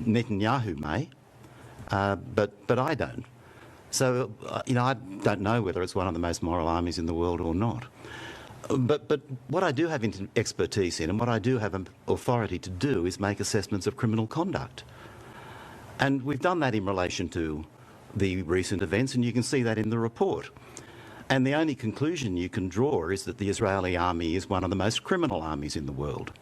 Netanyahu may, but I don't. So, I don't know whether it's one of the most moral armies in the world or not. But what I do have expertise in and what I do have authority to do is make assessments of criminal conduct. And we've done that in relation to the recent events, and you can see that in the report. And the only conclusion you can draw is that the Israeli army is one of the most criminal armies in the world.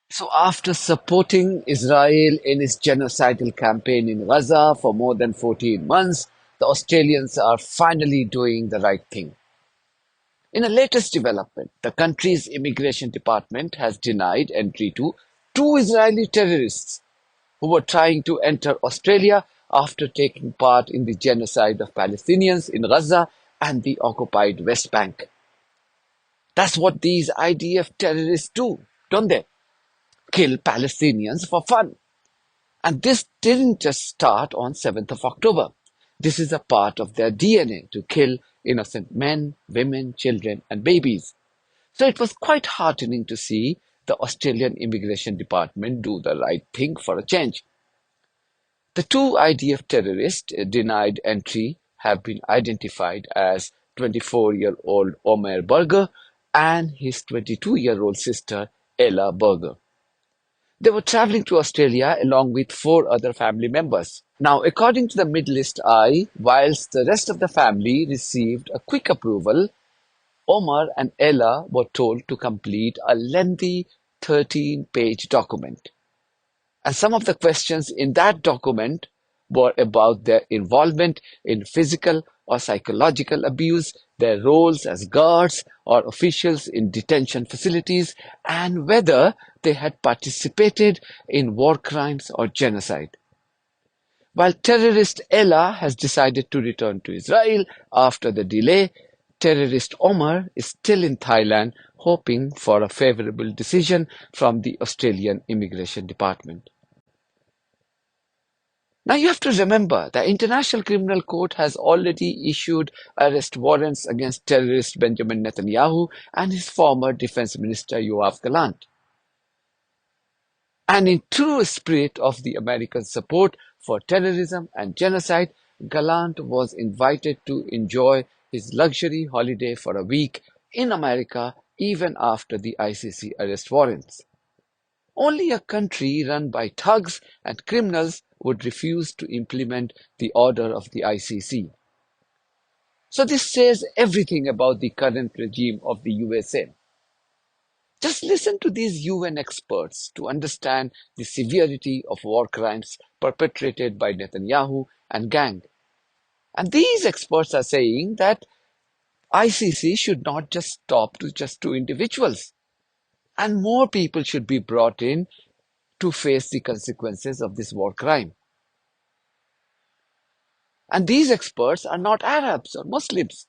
So after supporting Israel in its genocidal campaign in Gaza for more than 14 months, the Australians are finally doing the right thing. In a latest development, the country's immigration department has denied entry to 2 Israeli terrorists who were trying to enter Australia after taking part in the genocide of Palestinians in Gaza and the occupied West Bank. That's what these IDF terrorists do, don't they? Kill Palestinians for fun. And this didn't just start on 7th of October. This is a part of their DNA to kill innocent men, women, children, and babies. So it was quite heartening to see the Australian Immigration Department do the right thing for a change. The 2 IDF terrorists denied entry have been identified as 24-year-old Omer Berger and his 22-year-old sister Ella Berger. They were traveling to Australia along with 4 other family members. Now, according to the Middle East Eye, whilst the rest of the family received a quick approval, Omar and Ella were told to complete a lengthy 13-page document. And some of the questions in that document were about their involvement in physical or psychological abuse, their roles as guards or officials in detention facilities, and whether they had participated in war crimes or genocide. While terrorist Ella has decided to return to Israel after the delay, terrorist Omar is still in Thailand hoping for a favorable decision from the Australian Immigration Department. Now you have to remember, the International Criminal Court has already issued arrest warrants against terrorist Benjamin Netanyahu and his former Defense Minister Yoav Gallant. And in true spirit of the American support for terrorism and genocide, Gallant was invited to enjoy his luxury holiday for a week in America even after the ICC arrest warrants. Only a country run by thugs and criminals would refuse to implement the order of the ICC. So this says everything about the current regime of the USA. Just listen to these UN experts to understand the severity of war crimes perpetrated by Netanyahu and gang. And these experts are saying that ICC should not just stop to just 2 individuals, and more people should be brought in to face the consequences of this war crime. And these experts are not Arabs or Muslims.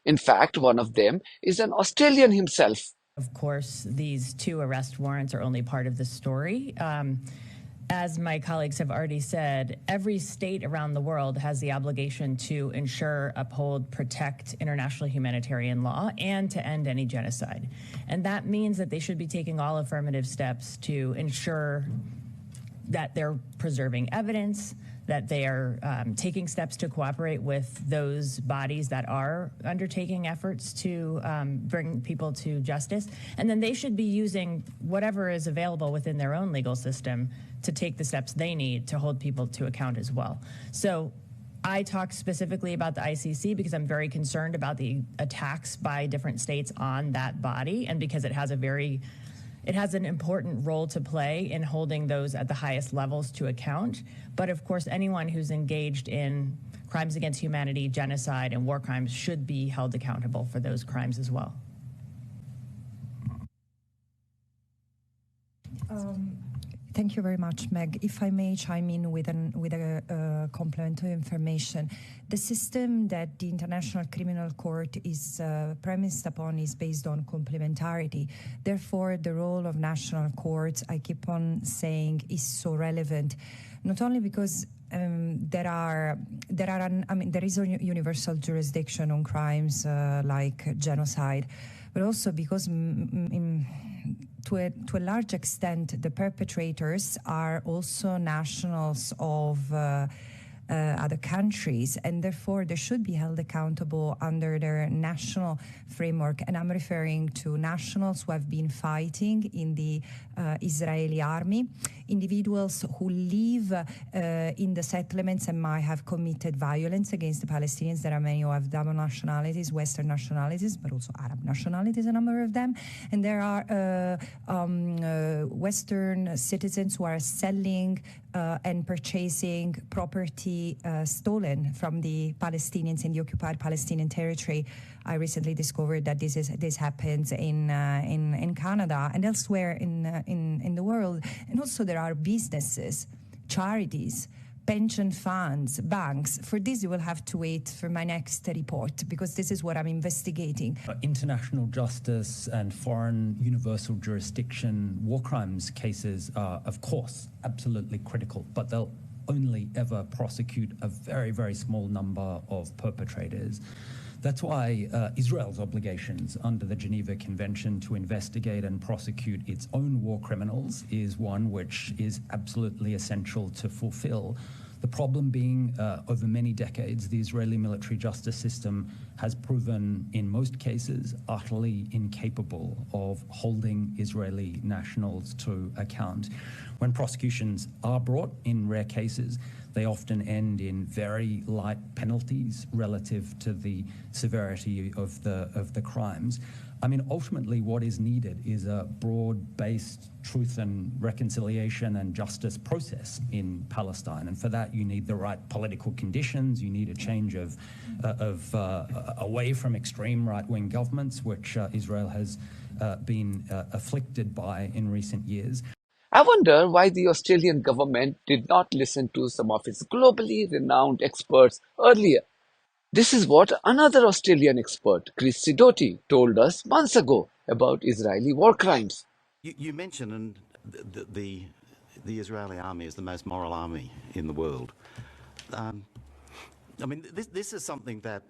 In fact, one of them is an Australian himself. Of course, these 2 arrest warrants are only part of the story. As my colleagues have already said, every state around the world has the obligation to ensure, uphold, protect international humanitarian law and to end any genocide. And that means that they should be taking all affirmative steps to ensure that they're preserving evidence, that they are taking steps to cooperate with those bodies that are undertaking efforts to bring people to justice. And then they should be using whatever is available within their own legal system to take the steps they need to hold people to account as well. So I talk specifically about the ICC because I'm very concerned about the attacks by different states on that body, and because it has an important role to play in holding those at the highest levels to account. But of course, anyone who's engaged in crimes against humanity, genocide, and war crimes should be held accountable for those crimes as well. Thank you very much, Meg. If I may chime in with a complementary information, the system that the International Criminal Court is premised upon is based on complementarity. Therefore, the role of national courts, I keep on saying, is so relevant, not only because there is a universal jurisdiction on crimes like genocide, but also because to a large extent, the perpetrators are also nationals of other countries, and therefore they should be held accountable under their national framework. And I'm referring to nationals who have been fighting in the Israeli army, individuals who live in the settlements and might have committed violence against the Palestinians. There are many who have double nationalities, Western nationalities, but also Arab nationalities, a number of them. And there are Western citizens who are selling and purchasing property stolen from the Palestinians in the occupied Palestinian territory. I recently discovered that this happens in Canada and elsewhere in the world. And also there are businesses, charities, pension funds, banks. For this, you will have to wait for my next report, because this is what I'm investigating. International justice and foreign universal jurisdiction war crimes cases are, of course, absolutely critical, but they'll only ever prosecute a very, very small number of perpetrators. That's why Israel's obligations under the Geneva Convention to investigate and prosecute its own war criminals is one which is absolutely essential to fulfill. The problem being, over many decades, the Israeli military justice system has proven, in most cases, utterly incapable of holding Israeli nationals to account. When prosecutions are brought, in rare cases, they often end in very light penalties relative to the severity of the crimes. I mean, ultimately, what is needed is a broad-based truth and reconciliation and justice process in Palestine, and for that, you need the right political conditions. You need a change of away from extreme right-wing governments, which Israel has been afflicted by in recent years. I wonder why the Australian government did not listen to some of its globally renowned experts earlier. This is what another Australian expert, Chris Sidoti, told us months ago about Israeli war crimes. You mentioned the Israeli army is the most moral army in the world. I mean, this is something that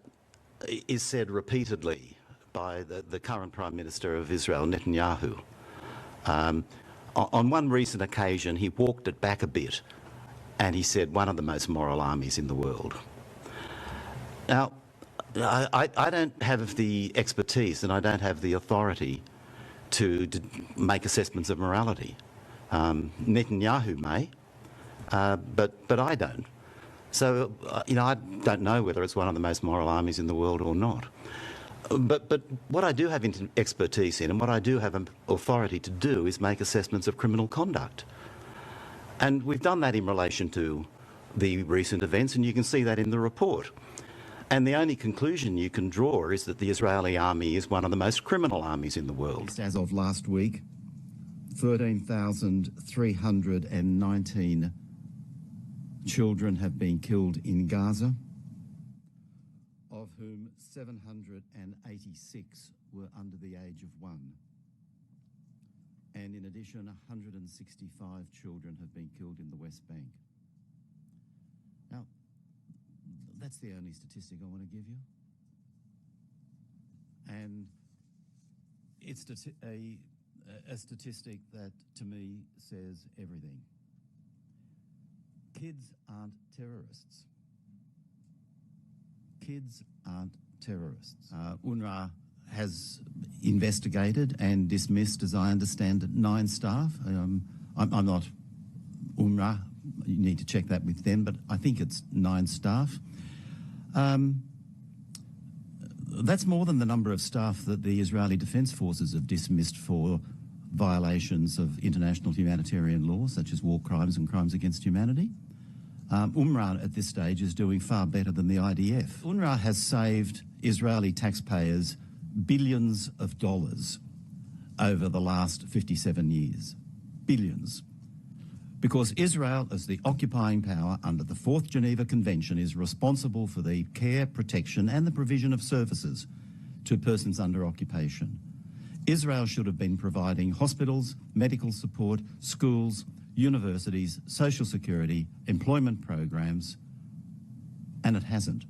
is said repeatedly by the current Prime Minister of Israel, Netanyahu. On one recent occasion, he walked it back a bit and he said one of the most moral armies in the world. Now, I don't have the expertise and I don't have the authority to make assessments of morality. Netanyahu may, but I don't. So, I don't know whether it's one of the most moral armies in the world or not. But what I do have expertise in and what I do have an authority to do is make assessments of criminal conduct. And we've done that in relation to the recent events, and you can see that in the report. And the only conclusion you can draw is that the Israeli army is one of the most criminal armies in the world. As of last week, 13,319 children have been killed in Gaza, of whom 786 were under the age of 1. And in addition, 165 children have been killed in the West Bank. Now, that's the only statistic I want to give you. And it's a statistic that, to me, says everything. Kids aren't terrorists. Kids aren't terrorists. UNRWA has investigated and dismissed, as I understand it, 9 staff. I'm not UNRWA. You need to check that with them, but I think it's 9 staff. That's more than the number of staff that the Israeli Defence Forces have dismissed for violations of international humanitarian law, such as war crimes and crimes against humanity. UNRWA at this stage is doing far better than the IDF. UNRWA has saved Israeli taxpayers billions of dollars over the last 57 years. Billions. Because Israel, as the occupying power under the 4th Geneva Convention, is responsible for the care, protection and the provision of services to persons under occupation. Israel should have been providing hospitals, medical support, schools, universities, social security, employment programs, and it hasn't.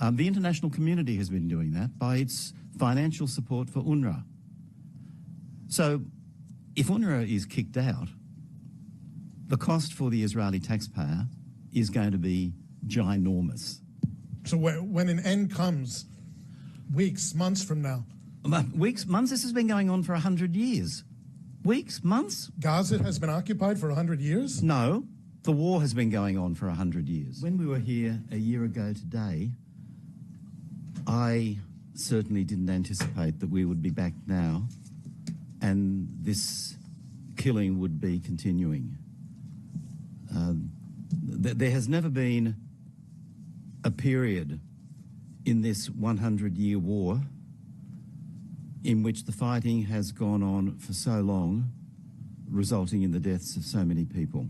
The international community has been doing that by its financial support for UNRWA. So if UNRWA is kicked out, the cost for the Israeli taxpayer is going to be ginormous. So when an end comes, weeks, months from now? Weeks, months? This has been going on for 100 years. Weeks, months? Gaza has been occupied for 100 years? No, the war has been going on for 100 years. When we were here a year ago today, I certainly didn't anticipate that we would be back now and this killing would be continuing. There has never been a period in this 100-year war in which the fighting has gone on for so long, resulting in the deaths of so many people.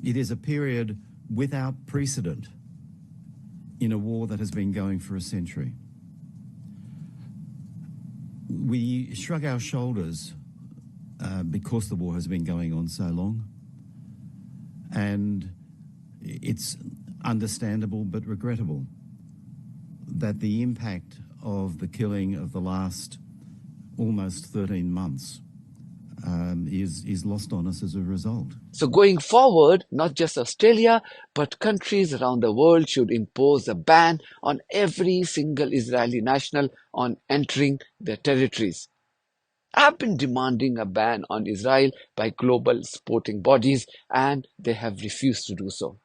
It is a period without precedent in a war that has been going for a century. We shrug our shoulders because the war has been going on so long, and it's understandable but regrettable that the impact of the killing of the last almost 13 months is lost on us as a result. So going forward, not just Australia, but countries around the world should impose a ban on every single Israeli national on entering their territories. I've been demanding a ban on Israel by global sporting bodies, and they have refused to do so.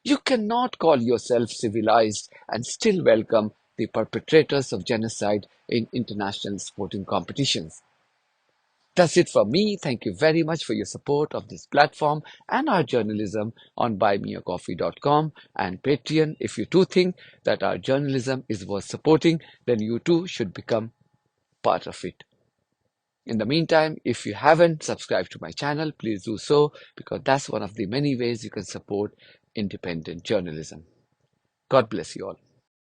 You cannot call yourself civilized and still welcome the perpetrators of genocide in international sporting competitions. That's it for me. Thank you very much for your support of this platform and our journalism on buymeacoffee.com and Patreon. If you too think that our journalism is worth supporting, then you too should become part of it. In the meantime, if you haven't subscribed to my channel, please do so, because that's one of the many ways you can support independent journalism. God bless you all.